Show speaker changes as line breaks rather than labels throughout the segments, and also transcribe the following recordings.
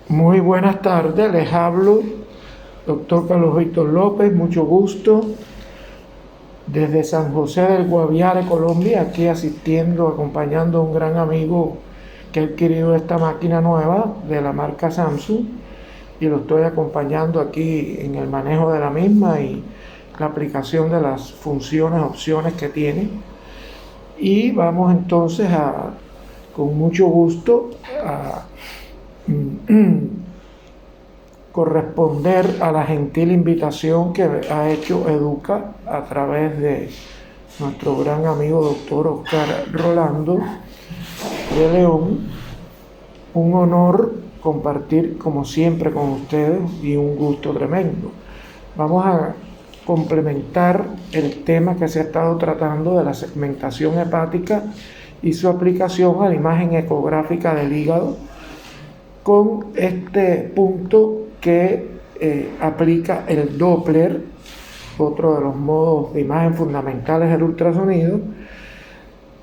Muy buenas tardes, les hablo, doctor Carlos Víctor López, mucho gusto, desde San José del Guaviare, Colombia, aquí asistiendo, acompañando a un gran amigo que ha adquirido esta máquina nueva de la marca Samsung y lo estoy acompañando aquí en el manejo de la misma y la aplicación de las funciones, opciones que tiene. Y vamos entonces con mucho gusto a corresponder a la gentil invitación que ha hecho Educa a través de nuestro gran amigo doctor Oscar Rolando de León. Un honor compartir como siempre con ustedes y un gusto tremendo. Vamos a complementar el tema que se ha estado tratando de la segmentación hepática y su aplicación a la imagen ecográfica del hígado con este punto que aplica el Doppler, otro de los modos de imagen fundamentales del ultrasonido,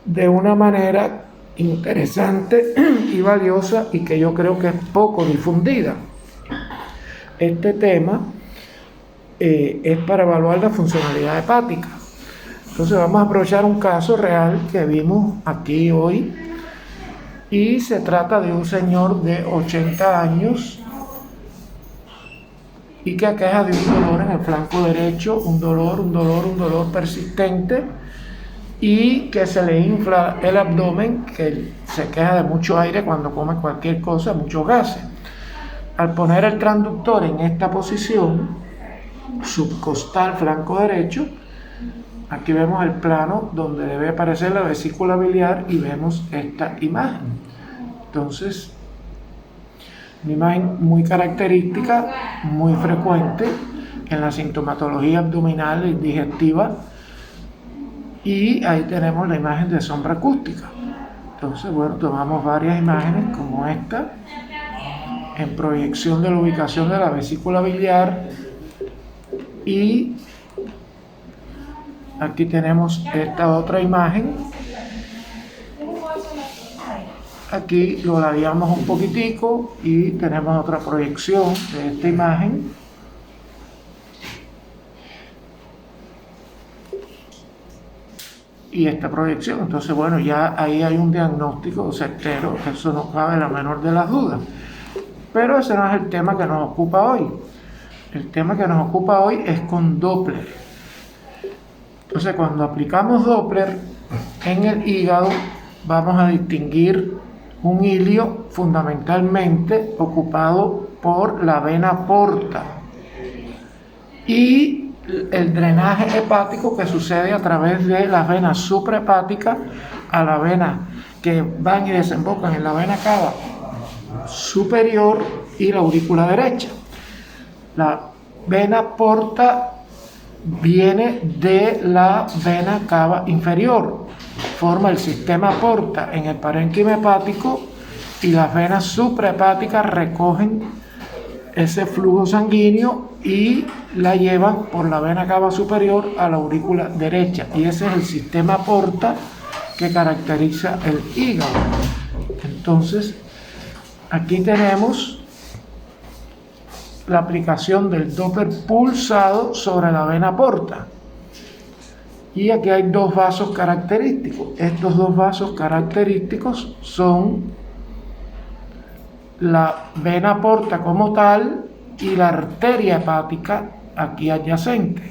de una manera interesante y valiosa y que yo creo que es poco difundida. Este tema es para evaluar la funcionalidad hepática. Entonces vamos a aprovechar un caso real que vimos aquí hoy y se trata de un señor de 80 años y que aqueja de un dolor en el flanco derecho, un dolor persistente y que se le infla el abdomen, que se queja de mucho aire cuando come cualquier cosa, muchos gases. Al poner el transductor en esta posición, subcostal flanco derecho, aquí vemos el plano donde debe aparecer la vesícula biliar y vemos esta imagen. Entonces, una imagen muy característica, muy frecuente en la sintomatología abdominal y digestiva. Y ahí tenemos la imagen de sombra acústica. Entonces, bueno, tomamos varias imágenes como esta, en proyección de la ubicación de la vesícula biliar. Y aquí tenemos esta otra imagen. Aquí lo ladeamos un poquitico y tenemos otra proyección de esta imagen. Y esta proyección. Entonces, bueno, ya ahí hay un diagnóstico certero, eso no cabe la menor de las dudas. Pero ese no es el tema que nos ocupa hoy. El tema que nos ocupa hoy es con Doppler. Entonces, cuando aplicamos Doppler en el hígado, vamos a distinguir un hilio fundamentalmente ocupado por la vena porta y el drenaje hepático que sucede a través de las venas suprahepáticas a la vena que van y desembocan en la vena cava superior y la aurícula derecha. La vena porta viene de la vena cava inferior, forma el sistema porta en el parénquima hepático y las venas suprahepáticas recogen ese flujo sanguíneo y la llevan por la vena cava superior a la aurícula derecha, y ese es el sistema porta que caracteriza el hígado. Entonces, aquí tenemos la aplicación del Doppler pulsado sobre la vena porta. Y aquí hay dos vasos característicos. Estos dos vasos característicos son la vena porta como tal y la arteria hepática aquí adyacente.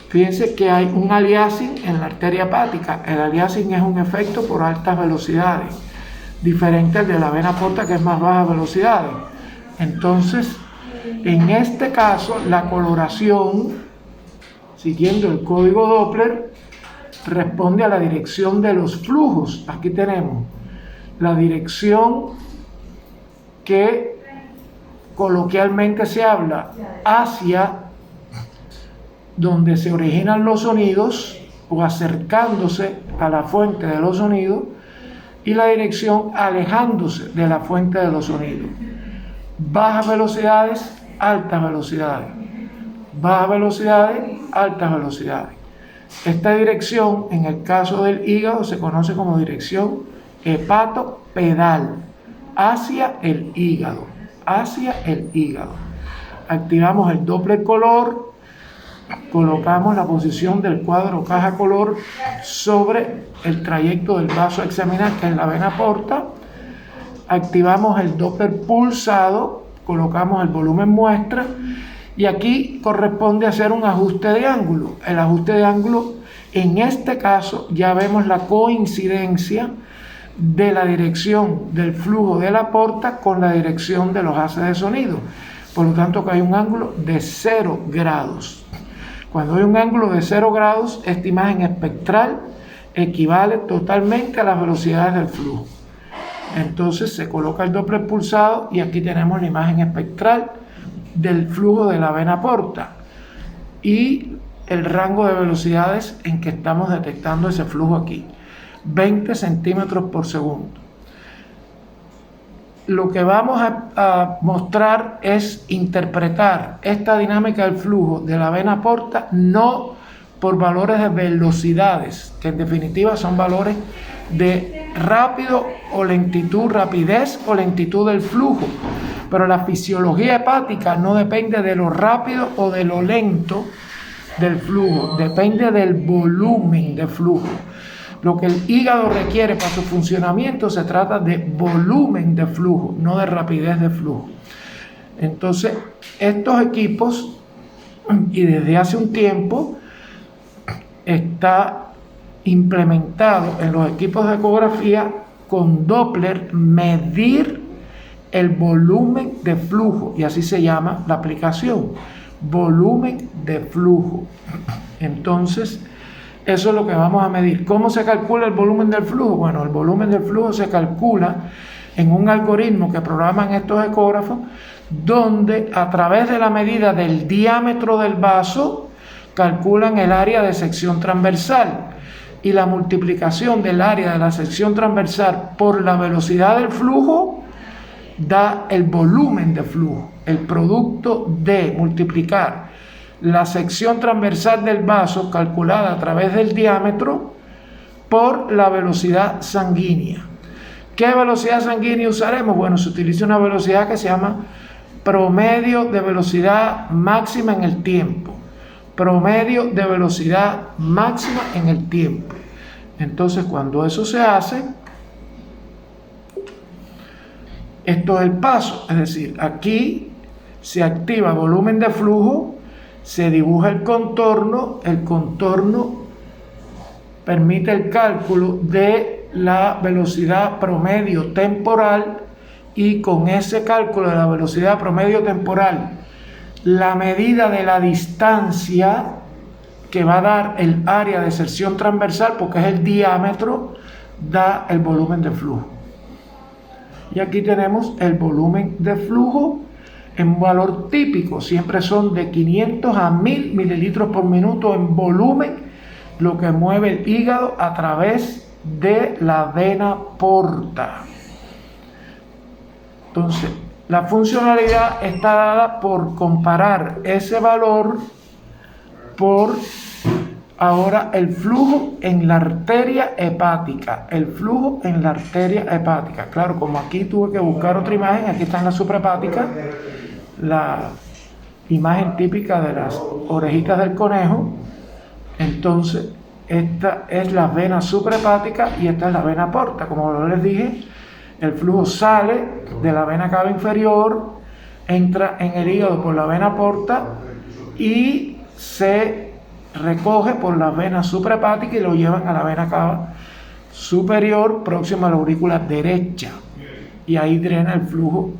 Fíjense que hay un aliasing en la arteria hepática. El aliasing es un efecto por altas velocidades, diferente al de la vena porta, que es más bajas velocidades. Entonces, en este caso, la coloración, siguiendo el código Doppler, responde a la dirección de los flujos. Aquí tenemos la dirección que coloquialmente se habla hacia donde se originan los sonidos o acercándose a la fuente de los sonidos, y la dirección alejándose de la fuente de los sonidos. Bajas velocidades, altas velocidades. Bajas velocidades, altas velocidades. Esta dirección, en el caso del hígado, se conoce como dirección hepatopedal, hacia el hígado, hacia el hígado. Activamos el Doppler color, colocamos la posición del cuadro caja color sobre el trayecto del vaso a examinar, que es la vena porta. Activamos el Doppler pulsado, colocamos el volumen muestra y aquí corresponde hacer un ajuste de ángulo. El ajuste de ángulo, en este caso, ya vemos la coincidencia de la dirección del flujo de la porta con la dirección de los haces de sonido. Por lo tanto, que hay un ángulo de 0 grados. Cuando hay un ángulo de 0 grados, esta imagen espectral equivale totalmente a las velocidades del flujo. Entonces se coloca el Doppler pulsado y aquí tenemos la imagen espectral del flujo de la vena porta y el rango de velocidades en que estamos detectando ese flujo aquí, 20 centímetros por segundo. Lo que vamos a mostrar es interpretar esta dinámica del flujo de la vena porta no por valores de velocidades, que en definitiva son valores de rápido o lentitud, rapidez o lentitud del flujo. Pero la fisiología hepática no depende de lo rápido o de lo lento del flujo, depende del volumen de flujo. Lo que el hígado requiere para su funcionamiento se trata de volumen de flujo, no de rapidez de flujo. Entonces, estos equipos, y desde hace un tiempo, está implementado en los equipos de ecografía con Doppler medir el volumen de flujo, y así se llama la aplicación, volumen de flujo. Entonces, eso es lo que vamos a medir. ¿Cómo se calcula el volumen del flujo? Bueno, el volumen del flujo se calcula en un algoritmo que programan estos ecógrafos, donde a través de la medida del diámetro del vaso calculan el área de sección transversal y la multiplicación del área de la sección transversal por la velocidad del flujo da el volumen de flujo. El producto de multiplicar la sección transversal del vaso calculada a través del diámetro por la velocidad sanguínea. ¿Qué velocidad sanguínea usaremos? Bueno, se utiliza una velocidad que se llama promedio de velocidad máxima en el tiempo. Promedio de velocidad máxima en el tiempo. Entonces, cuando eso se hace, esto es el paso. Es decir, aquí se activa volumen de flujo, se dibuja el contorno permite el cálculo de la velocidad promedio temporal y con ese cálculo de la velocidad promedio temporal, la medida de la distancia que va a dar el área de sección transversal, porque es el diámetro, da el volumen de flujo. Y aquí tenemos el volumen de flujo en un valor típico, siempre son de 500 a 1000 mililitros por minuto en volumen, lo que mueve el hígado a través de la vena porta. Entonces, la funcionalidad está dada por comparar ese valor por ahora el flujo en la arteria hepática. El flujo en la arteria hepática. Claro, como aquí tuve que buscar otra imagen, aquí está en la suprahepática, la imagen típica de las orejitas del conejo. Entonces, esta es la vena suprahepática y esta es la vena porta. Como les dije, el flujo sale de la vena cava inferior, entra en el hígado por la vena porta y se recoge por la vena suprahepática y lo llevan a la vena cava superior próxima a la aurícula derecha y ahí drena el flujo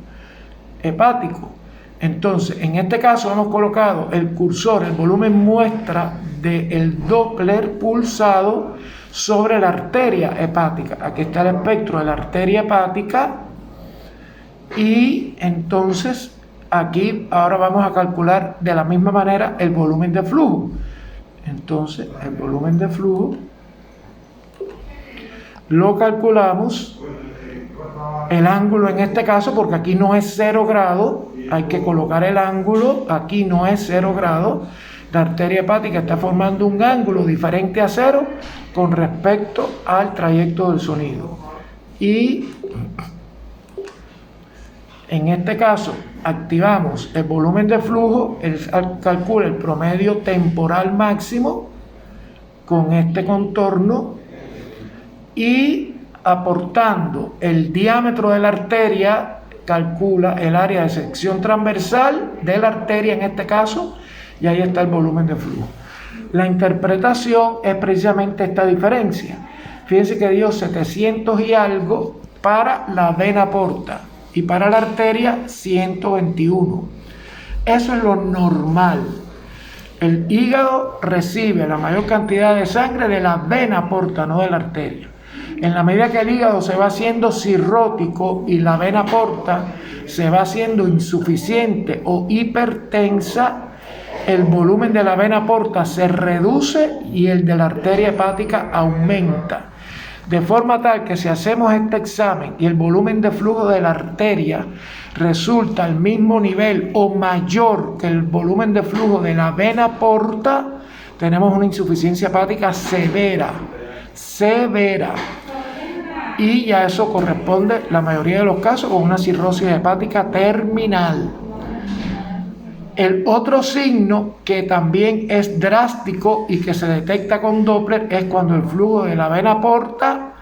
hepático. Entonces, en este caso hemos colocado el cursor, el volumen muestra del Doppler pulsado sobre la arteria hepática. Aquí está el espectro de la arteria hepática y entonces aquí ahora vamos a calcular de la misma manera el volumen de flujo. Entonces el volumen de flujo lo calculamos, el ángulo en este caso, porque aquí no es 0 grados, hay que colocar el ángulo, aquí no es 0 grados, la arteria hepática está formando un ángulo diferente a 0 con respecto al trayecto del sonido. Y En este caso, activamos el volumen de flujo, él calcula el promedio temporal máximo con este contorno y aportando el diámetro de la arteria, calcula el área de sección transversal de la arteria en este caso, y ahí está el volumen de flujo. La interpretación es precisamente esta diferencia. Fíjense que dio 700 y algo para la vena porta y para la arteria 121. Eso es lo normal. El hígado recibe la mayor cantidad de sangre de la vena porta, no de la arteria. En la medida que el hígado se va haciendo cirrótico y la vena porta se va haciendo insuficiente o hipertensa, el volumen de la vena porta se reduce y el de la arteria hepática aumenta. De forma tal que si hacemos este examen y el volumen de flujo de la arteria resulta al mismo nivel o mayor que el volumen de flujo de la vena porta, tenemos una insuficiencia hepática severa. Y ya eso corresponde, la mayoría de los casos, con una cirrosis hepática terminal. El otro signo que también es drástico y que se detecta con Doppler es cuando el flujo de la vena porta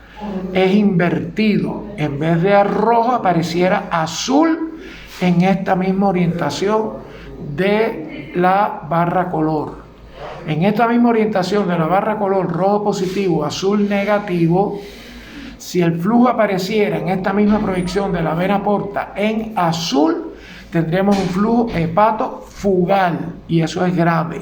es invertido. En vez de rojo apareciera azul en esta misma orientación de la barra color. En esta misma orientación de la barra color rojo positivo, azul negativo, si el flujo apareciera en esta misma proyección de la vena porta en azul, tendremos un flujo hepatofugal y eso es grave.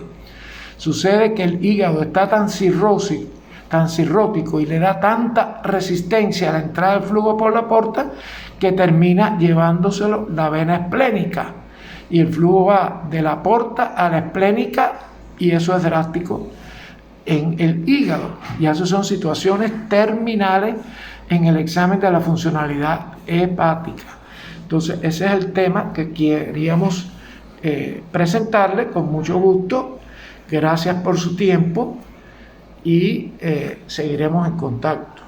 Sucede que el hígado está tan cirrótico y le da tanta resistencia a la entrada del flujo por la porta que termina llevándoselo la vena esplénica y el flujo va de la porta a la esplénica y eso es drástico en el hígado. Y esas son situaciones terminales en el examen de la funcionalidad hepática. Entonces ese es el tema que queríamos presentarle con mucho gusto. Gracias por su tiempo y seguiremos en contacto.